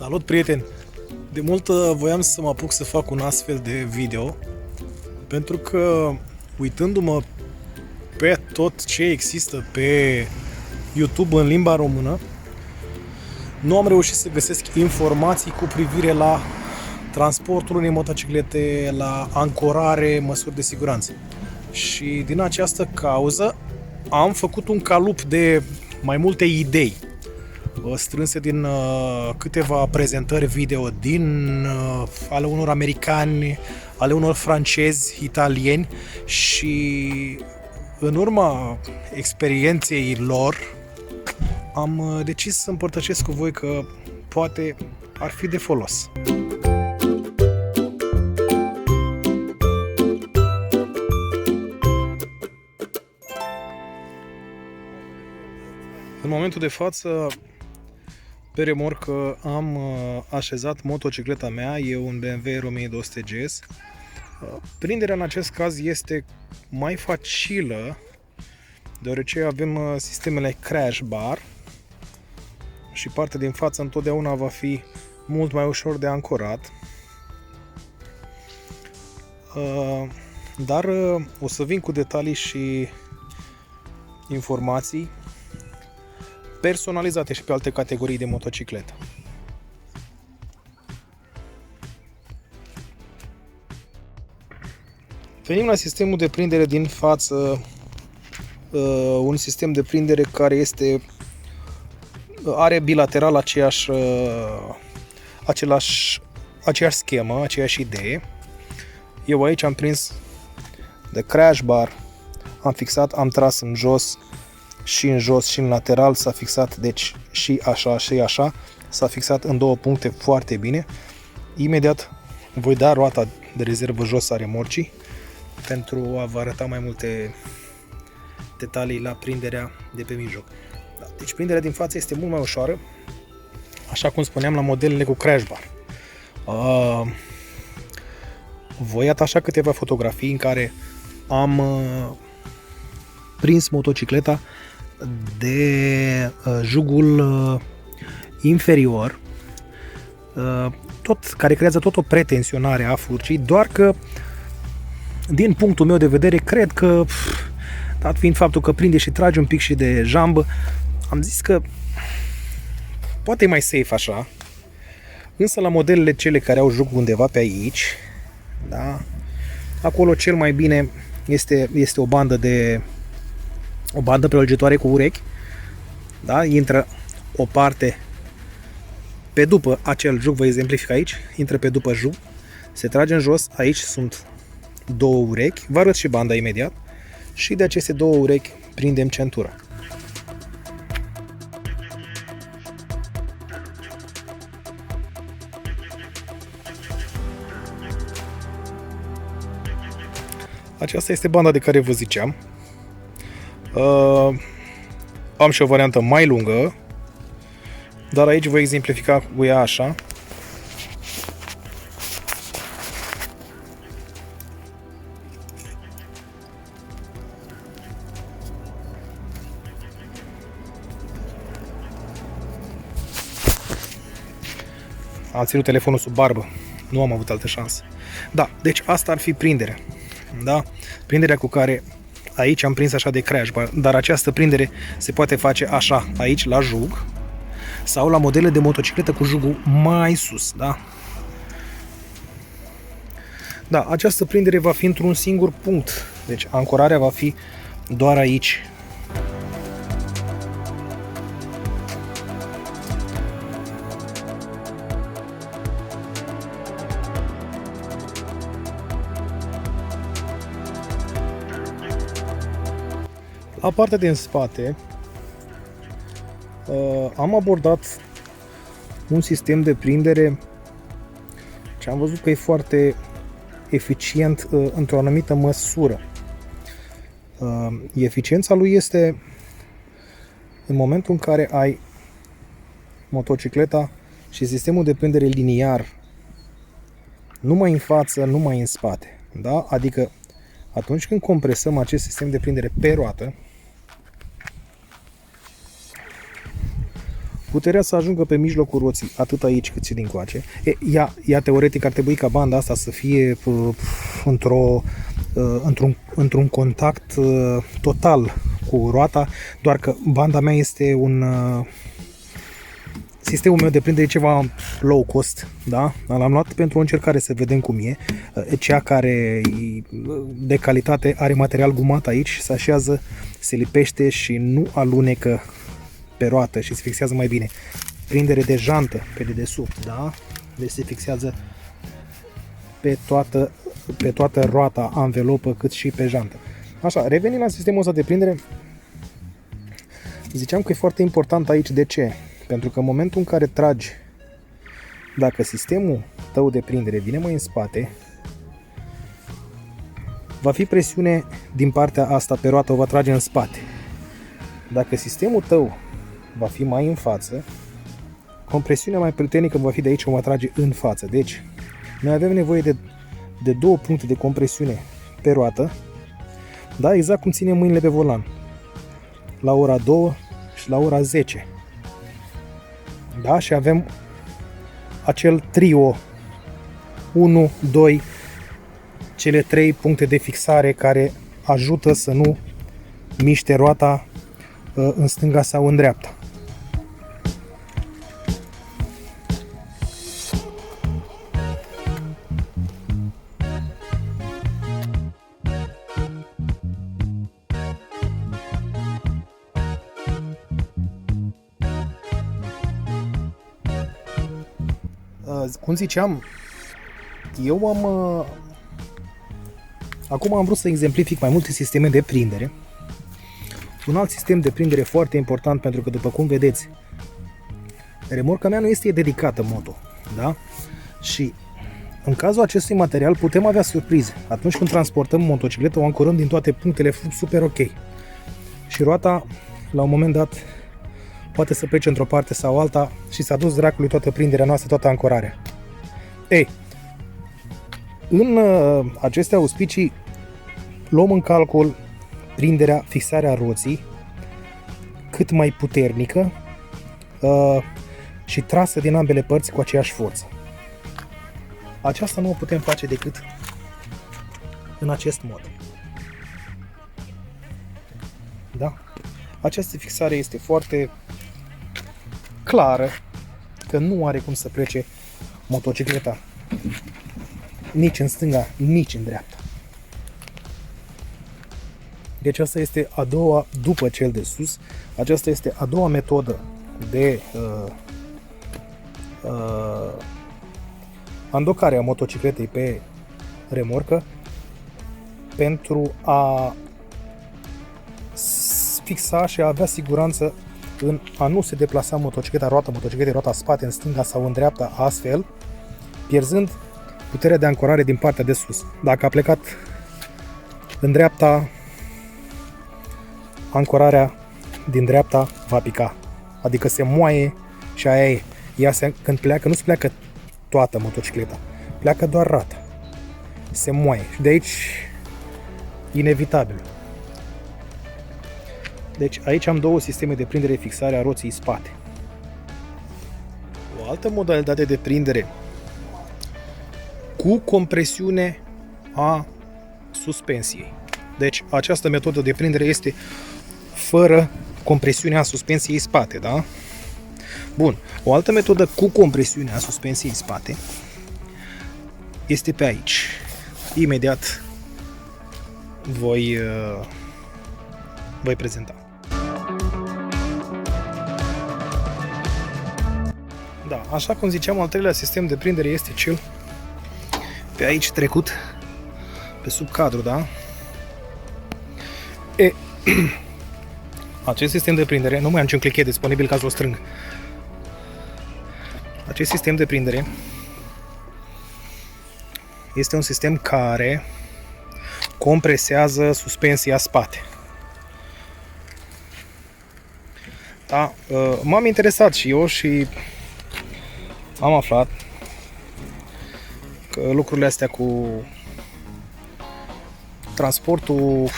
Salut, prieteni! De mult voiam să mă apuc să fac un astfel de video, pentru că uitându-mă pe tot ce există pe YouTube în limba română, nu am reușit să găsesc informații cu privire la transportul unei motociclete, la ancorare, măsuri de siguranță. Și din această cauză am făcut un calup de mai multe idei strânse din câteva prezentări video ale unor americani, ale unor francezi, italieni, și în urma experienței lor am decis să împărtășesc cu voi că poate ar fi de folos. În momentul de față, pe remorcă am așezat motocicleta mea, e un BMW R1200 GS. Prinderea în acest caz este mai facilă, deoarece avem sistemele crash bar și partea din față întotdeauna va fi mult mai ușor de ancorat. Dar o să vin cu detalii și informații personalizate și pe alte categorii de motocicletă. Venim la sistemul de prindere din față, un sistem de prindere care are bilateral aceeași schemă, aceeași idee. Eu aici am prins de crash bar, am fixat, am tras în jos și în jos și în lateral, s-a fixat, deci și așa și așa, s-a fixat în două puncte foarte bine. Imediat voi da roata de rezervă jos a remorcii pentru a vă arăta mai multe detalii la prinderea de pe mijloc. Deci prinderea din față este mult mai ușoară, așa cum spuneam, la modelele cu crash bar. Voi atașa câteva fotografii în care am prins motocicleta de jugul inferior, care creează tot o pretensionare a furcii, doar că din punctul meu de vedere cred că, dat fiind faptul că prinde și trage un pic și de jambă, am zis că poate e mai safe așa. Însă la modelele cele care au jugul undeva pe aici, da, acolo cel mai bine este o bandă prelugitoare cu urechi, da? Intră o parte pe după acel jug, vă exemplific aici, intră pe după jug, se trage în jos, aici sunt două urechi, vă arăt și banda imediat, și de aceste două urechi prindem centura. Aceasta este banda de care vă ziceam. Am și o variantă mai lungă, dar aici voi exemplifica cu ea așa. Am ținut telefonul sub barbă, nu am avut altă șansă. Da, deci asta ar fi prinderea. Da? Prinderea cu care aici am prins așa de crash bar, dar această prindere se poate face așa, aici la jug, sau la modele de motocicletă cu jugul mai sus, da? Da, această prindere va fi într-un singur punct, deci ancorarea va fi doar aici. La partea din spate am abordat un sistem de prindere ce am văzut că e foarte eficient într-o anumită măsură. Eficiența lui este în momentul în care ai motocicleta și sistemul de prindere liniar numai în față, numai în spate. Da? Adică atunci când compresăm acest sistem de prindere pe roată, puterea să ajungă pe mijlocul roții, atât aici cât și dincoace. Ea teoretic ar trebui ca banda asta să fie într-un contact total cu roata, doar că banda mea este sistemul meu de prindere ceva low cost, da? L-am luat pentru o încercare să vedem cum e. Cea care de calitate are material gumat aici, se așează, se lipește și nu alunecă pe roată și se fixează mai bine. Prindere de jantă pe dedesubt, da? Deci se fixează pe toată roata, anvelopă, cât și pe jantă. Așa, revenind la sistemul ăsta de prindere, ziceam că e foarte important aici. De ce? Pentru că în momentul în care tragi, dacă sistemul tău de prindere vine mai în spate, va fi presiune din partea asta pe roată, o va trage în spate. Dacă sistemul tău va fi mai în față, compresiunea mai puternică va fi de aici, o va trage în față. Deci, noi avem nevoie de două puncte de compresiune pe roată, da? Exact cum ținem mâinile pe volan. La ora 2 și la ora 10. Da? Și avem acel trio 1, 2, cele 3 puncte de fixare care ajută să nu miște roata în stânga sau în dreapta. Cum ziceam, acum am vrut să exemplific mai multe sisteme de prindere. Un alt sistem de prindere foarte important, pentru că, după cum vedeți, remorca mea nu este dedicată moto, da? Și în cazul acestui material putem avea surprize. Atunci când transportăm motocicleta, o ancorăm din toate punctele super ok. Și roata, la un moment dat, poate să plece într-o parte sau alta și s-a dus dracului toată prinderea noastră, toată ancorarea. Ei, în aceste auspicii luăm în calcul prinderea, fixarea roții cât mai puternică și trasă din ambele părți cu aceeași forță. Aceasta nu o putem face decât în acest mod. Da? Această fixare este foarte clară, că nu are cum să plece motocicleta nici în stânga, nici în dreapta. Deci asta este a doua, după cel de sus, aceasta este a doua metodă de andocare a motocicletei pe remorcă pentru a fixa și a avea siguranță în a nu se deplasa motocicleta roata spate, în stânga sau în dreapta, astfel pierzând puterea de ancorare din partea de sus. Dacă a plecat în dreapta, ancorarea din dreapta va pica, adică se moaie și aia e. Când pleacă, nu se pleacă toată motocicleta, pleacă doar rata, se moaie și de aici inevitabil. Deci aici am două sisteme de prindere fixare a roții spate. O altă modalitate de prindere cu compresiune a suspensiei. Deci această metodă de prindere este fără compresiunea suspensiei spate, da? Bun. O altă metodă cu compresiunea suspensiei spate este pe aici. Imediat voi prezenta. Da, așa cum ziceam, al treilea sistem de prindere este cel pe aici trecut, pe sub cadru, da? Acest sistem de prindere, nu mai am niciun clichet disponibil ca să o strâng. Acest sistem de prindere este un sistem care compresează suspensia spate. Da, m-am interesat și eu și am aflat că lucrurile astea cu transportul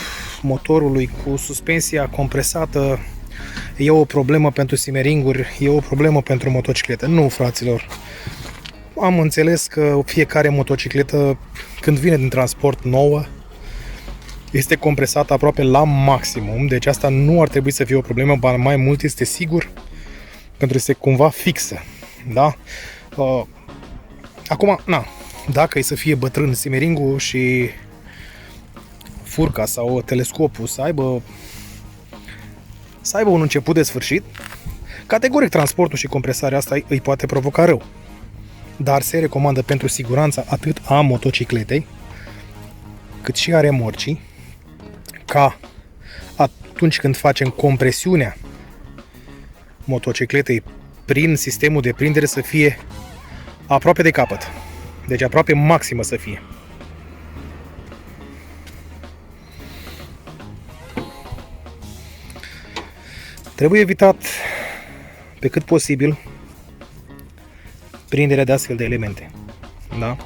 motorului cu suspensia compresată e o problemă pentru simeringuri, e o problemă pentru motociclete. Nu, fraților. Am înțeles că fiecare motocicletă, când vine din transport nouă, este compresată aproape la maximum, deci asta nu ar trebui să fie o problemă, ba mai mult este sigur, pentru că este cumva fixă, da? Acum, dacă e să fie bătrân simeringul și furca sau telescopul să aibă un început de sfârșit, categoric transportul și compresarea asta îi poate provoca rău. Dar se recomandă pentru siguranța atât a motocicletei, cât și a remorcii, ca atunci când facem compresiunea motocicletei prin sistemul de prindere să fie aproape de capăt. Deci aproape maximă să fie. Trebuie evitat pe cât posibil prinderea de astfel de elemente. Da?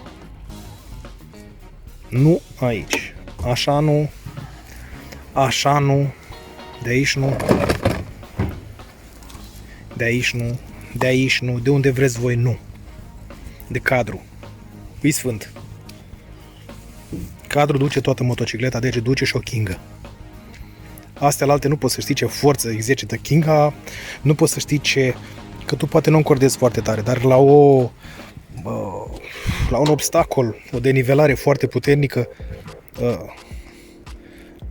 Nu aici. Așa nu. Așa nu. De aici nu. De aici nu. De aici nu. De unde vreți voi nu. De cadru. Îi sfânt. Cadrul duce toată motocicleta, deci duce și o chingă. Astea la alte nu poți să știi ce forță exercită chinga, nu poți să știi ce... Că tu poate nu încordezi foarte tare, dar la un obstacol, o denivelare foarte puternică,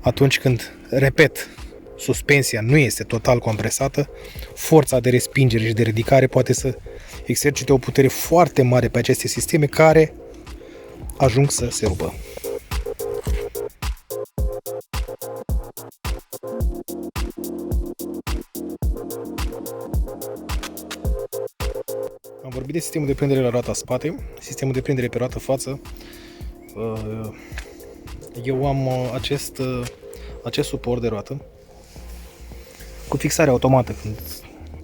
atunci când, repet, suspensia nu este total compresată, forța de respingere și de ridicare poate să exercite o putere foarte mare pe aceste sisteme care ajung să se rupă. Am vorbit de sistemul de prindere la roata spate, sistemul de prindere pe roată față. Eu am acest suport de roată cu fixare automată când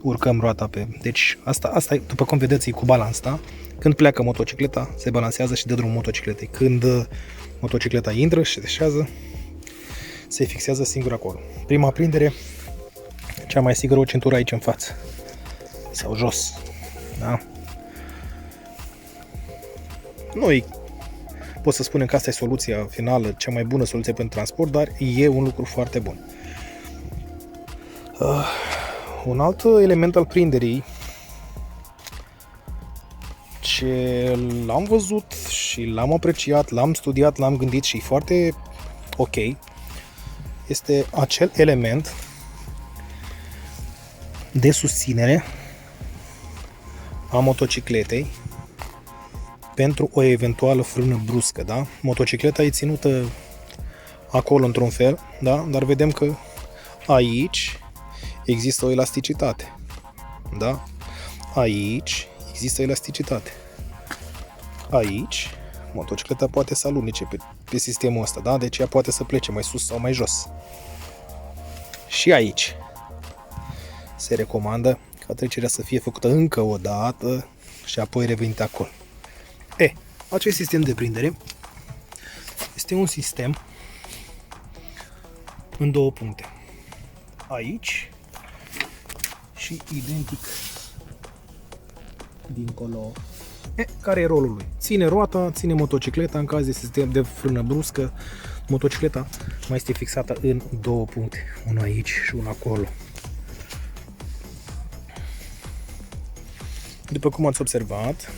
urcăm roata pe... Deci asta după cum vedeți, e cu balans, da? Când pleacă motocicleta, se balansează și dă drumul motocicletei. Când motocicleta intră și se deșează, se fixează singur acolo. Prima prindere, cea mai sigură, o centură aici în față sau jos. Da? Noi pot să spunem că asta e soluția finală, cea mai bună soluție pentru transport, dar e un lucru foarte bun. Un alt element al prinderii ce l-am văzut și l-am apreciat, l-am studiat, l-am gândit și e foarte ok, este acel element de susținere a motocicletei pentru o eventuală frână bruscă, da? Motocicleta e ținută acolo într-un fel, da? Dar vedem că aici există o elasticitate, da? Aici există elasticitate. Aici motocicleta poate să alunece pe sistemul ăsta, da? Deci ea poate să plece mai sus sau mai jos. Și aici se recomandă ca trecerea să fie făcută încă o dată și apoi revenită acolo. Acest sistem de prindere este un sistem în două puncte. Aici și identic dincolo. Care e rolul lui? Ține roata, ține motocicleta în caz de sistem de frână bruscă. Motocicleta mai este fixată în două puncte, unul aici și unul acolo. După cum ați observat,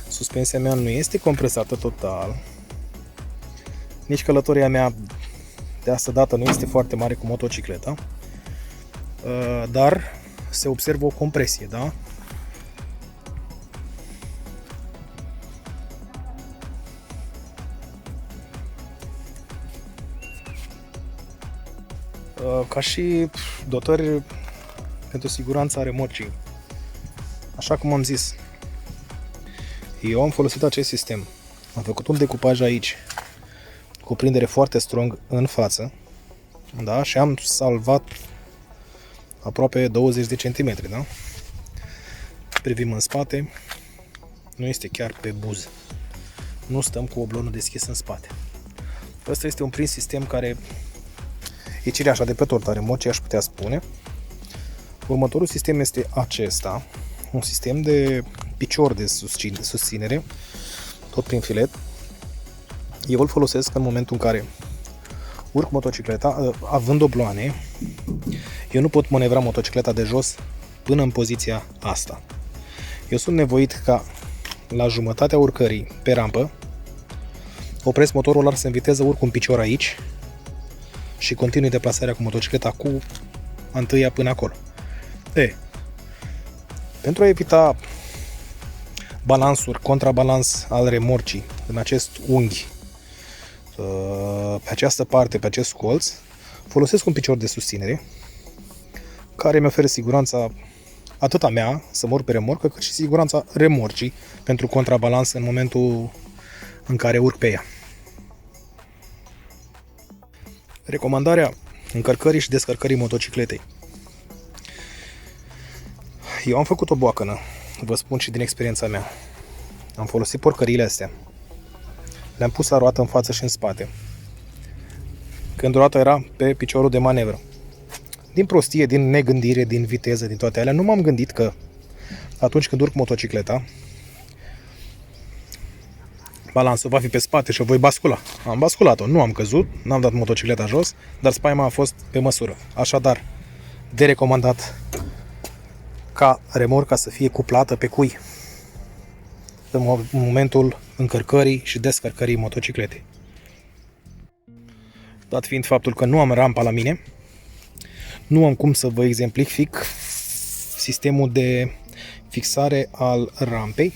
suspensia mea nu este compresată total. Nici călătoria mea de asta dată nu este foarte mare cu motocicleta, dar se observă o compresie, da? Ca și dotări pentru siguranța remorcii. Așa cum am zis, eu am folosit acest sistem. Am făcut un decupaj aici cu prindere foarte strong în față, da? Și am salvat aproape 20 de centimetri, da? Privim în spate, nu este chiar pe buz. Nu stăm cu oblonul deschis în spate. Ăsta este un prim sistem care e cireașa de pe torta remorcii, aș putea spune. Următorul sistem este acesta, un sistem de picior de susținere, tot prin filet. Eu îl folosesc în momentul în care urc motocicleta, având obloane, eu nu pot manevra motocicleta de jos până în poziția asta. Eu sunt nevoit ca la jumătatea urcării pe rampă, opresc motorul, ars în viteză, urc un picior aici și continui deplasarea cu motocicleta cu întâia până acolo. Pentru a evita balansuri, contrabalans al remorcii în acest unghi, pe această parte, pe acest colț, folosesc un picior de susținere care mi oferă siguranța atât a mea să mor pe remorcă, cât și siguranța remorcii pentru contrabalans în momentul în care urc pe ea. Recomandarea încărcării și descărcării motocicletei. Eu am făcut o boacănă, vă spun și din experiența mea. Am folosit porcăriile astea. Le-am pus la roată în față și în spate, când roata era pe piciorul de manevră. Din prostie, din negândire, din viteză, din toate alea, nu m-am gândit că atunci când urc motocicleta, balansul va fi pe spate și o voi bascula. Am basculat-o, nu am căzut, n-am dat motocicleta jos, dar spaima a fost pe măsură. Așadar, de recomandat ca remorca să fie cuplată pe cui în momentul încărcării și descărcării motocicletei. Dat fiind faptul că nu am rampa la mine, nu am cum să vă exemplific sistemul de fixare al rampei.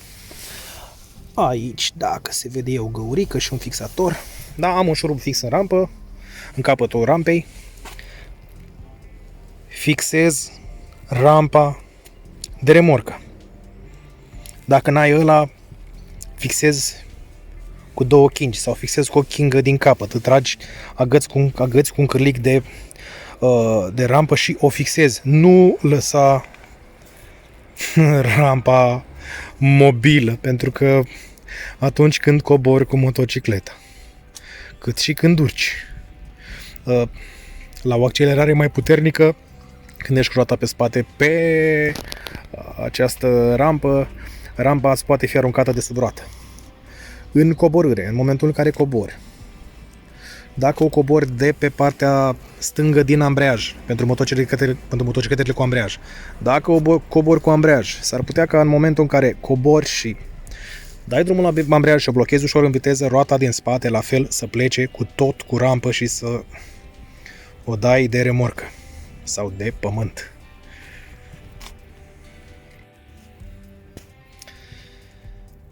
Aici, dacă se vede, e o găurică și un fixator. Da, am un șurub fix în rampă, în capătul rampei. Fixez rampa de remorcă. Dacă n-ai ăla, fixez cu două chingi sau fixez cu o chingă din capăt. Îl tragi, agăți cu un cârlic de rampă și o fixez. Nu lăsa rampa mobilă, pentru că atunci când cobori cu motocicleta, cât și când urci la o accelerare mai puternică, când ești cu roata pe spate pe această rampă, rampa îți poate fi aruncată de sub roată. În coborâre, în momentul în care cobori, dacă o cobori de pe partea stângă din ambreiaj, pentru motocicletele cu ambreiaj, dacă o cobori cu ambreiaj, s-ar putea ca în momentul în care cobori și dai drumul la ambreiaj și o blochezi ușor în viteză, roata din spate la fel să plece cu rampă și să o dai de remorcă sau de pământ.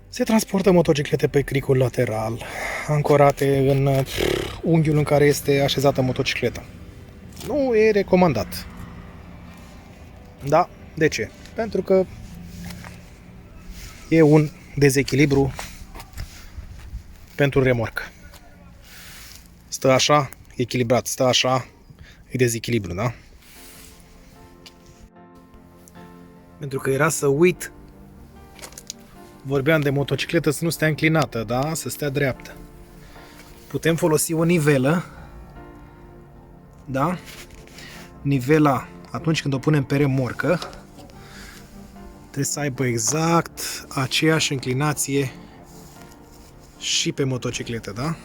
Se transportă motociclete pe cricul lateral, ancorate în unghiul în care este așezată motocicleta. Nu e recomandat. Da, de ce? Pentru că e un dezechilibru pentru remorcă. Stă așa, echilibrat, stă așa, e dezechilibru, da? Pentru că era să uit, vorbeam de motocicletă să nu stea înclinată, da? Să stea dreaptă. Putem folosi o nivelă, da? Nivela, atunci când o punem pe remorcă, trebuie să aibă exact aceeași înclinație și pe motocicletă, da?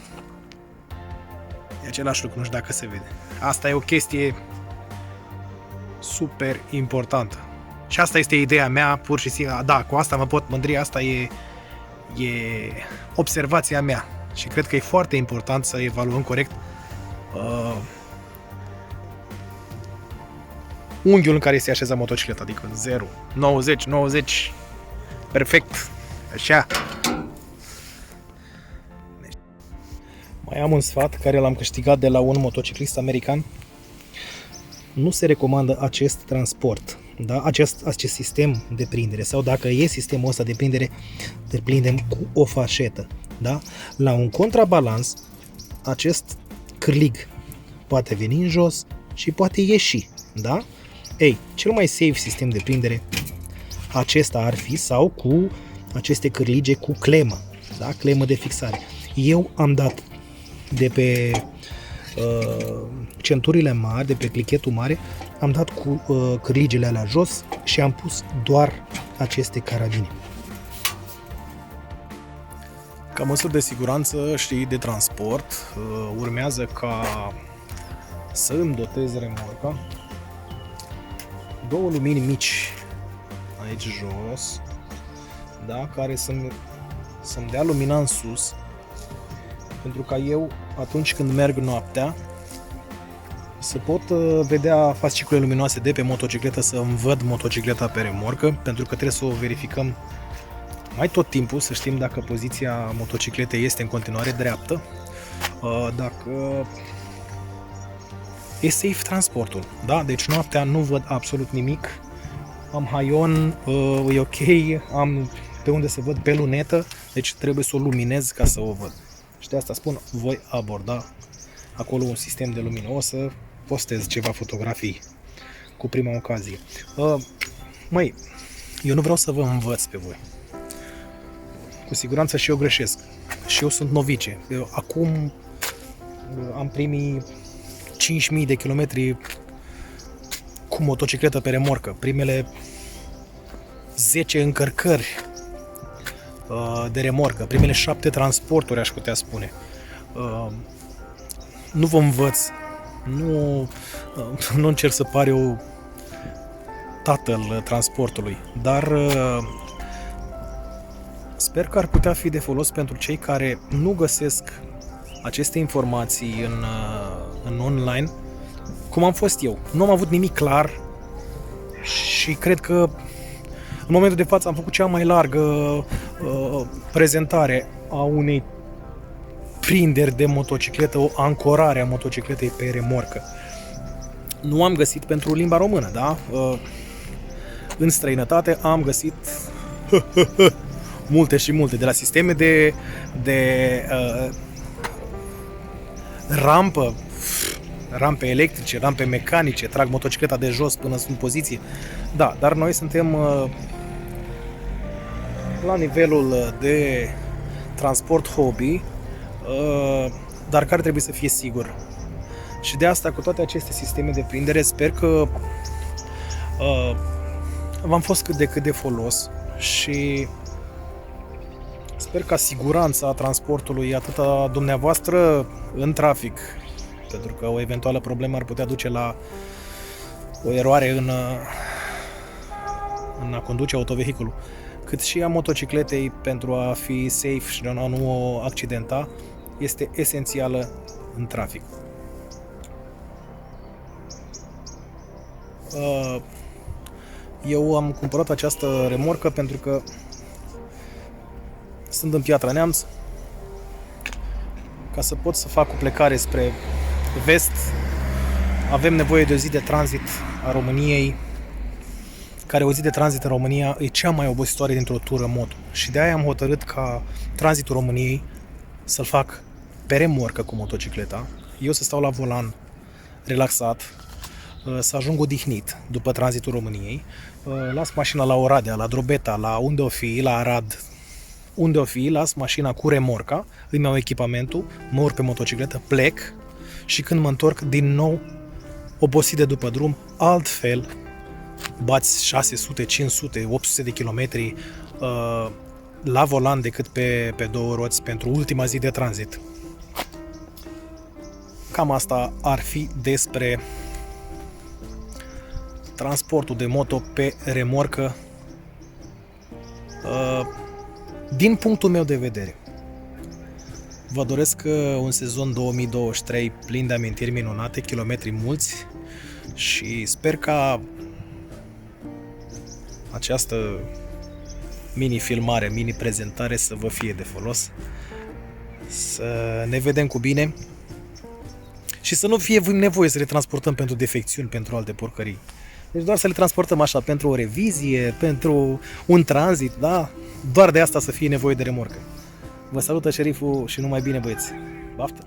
E același lucru, nu știu dacă se vede. Asta e o chestie super importantă. Și asta este ideea mea, pur și simplu. Da, cu asta mă pot mândri, asta e observația mea. Și cred că e foarte important să evaluăm corect unghiul în care este așezat motocicleta, adică 0, 90, 90, perfect, așa. Mai am un sfat care l-am câștigat de la un motociclist american. Nu se recomandă acest transport, da? acest sistem de prindere, sau dacă e sistemul ăsta de prindere, te prindem cu o fașetă. Da? La un contrabalans, acest cârlig poate veni în jos și poate ieși. Da? Ei, cel mai safe sistem de prindere acesta ar fi, sau cu aceste cârlige cu clemă, da? Clemă de fixare. Eu am dat de pe centurile mari, de pe clichetul mare, am dat cu cârligele alea jos și am pus doar aceste carabine. Ca măsuri de siguranță și de transport, urmează ca să îmi dotez remorca. Două lumini mici aici jos, da, care să-mi dea lumina în sus, pentru ca eu, atunci când merg noaptea, să pot vedea fascicule luminoase de pe motocicletă, să îmi văd motocicleta pe remorcă, pentru că trebuie să o verificăm mai tot timpul, să știm dacă poziția motocicletei este în continuare dreaptă, dacă e safe transportul, da? Deci noaptea nu văd absolut nimic, am haion, e ok, am pe unde să văd pe lunetă, deci trebuie să o luminez ca să o văd. Și de asta spun, voi aborda acolo un sistem de lumină. O să postez ceva fotografii cu prima ocazie. Măi, eu nu vreau să vă învăț pe voi. Cu siguranță și eu greșesc. Și eu sunt novice. Acum am primit 5.000 de kilometri cu motocicletă pe remorcă. Primele 10 încărcări de remorcă. Primele 7 transporturi, aș putea spune. Nu vă învăț. Nu încerc să par eu tatăl transportului. Dar sper că ar putea fi de folos pentru cei care nu găsesc aceste informații în online, cum am fost eu. Nu am avut nimic clar și cred că în momentul de față am făcut cea mai largă prezentare a unei prinderi de motocicletă, o ancorare a motocicletei pe remorcă. Nu am găsit pentru limba română, da? În străinătate am găsit multe și multe, de la sisteme de rampe electrice, rampe mecanice, trag motocicleta de jos până în poziție. Da, dar noi suntem la nivelul de transport hobby, dar care trebuie să fie sigur. Și de asta, cu toate aceste sisteme de prindere, sper că v-am fost cât de cât de folos și sper ca siguranța transportului, atât a dumneavoastră în trafic, pentru că o eventuală problemă ar putea duce la o eroare în a conduce autovehiculul, cât și a motocicletei, pentru a fi safe și a nu o accidenta, este esențială în trafic. Eu am cumpărat această remorcă pentru că sunt în Piatra Neamț. Ca să pot să fac o plecare spre vest, avem nevoie de o zi de tranzit a României, care o zi de tranzit în România e cea mai obositoare dintr-o tură moto. Și de aia am hotărât ca tranzitul României să-l fac pe remorcă cu motocicleta, eu să stau la volan relaxat, să ajung odihnit după tranzitul României, las mașina la Oradea, la Drobeta, la unde o fi, la Arad, unde o fi, las mașina cu remorca, îmi iau echipamentul, mă urc pe motocicletă, plec și când mă întorc din nou obosit de după drum, altfel bați 600, 500, 800 de kilometri la volan decât pe două roți pentru ultima zi de tranzit. Cam asta ar fi despre transportul de moto pe remorcă din punctul meu de vedere. Vă doresc un sezon 2023 plin de amintiri minunate, kilometri mulți și sper ca această mini-filmare, mini-prezentare să vă fie de folos, să ne vedem cu bine și să nu fie nevoie să le transportăm pentru defecțiuni, pentru alte porcării. Deci doar să le transportăm așa, pentru o revizie, pentru un tranzit, da? Doar de asta să fie nevoie de remorcă. Vă salută șeriful și numai bine, băieți! Baftă!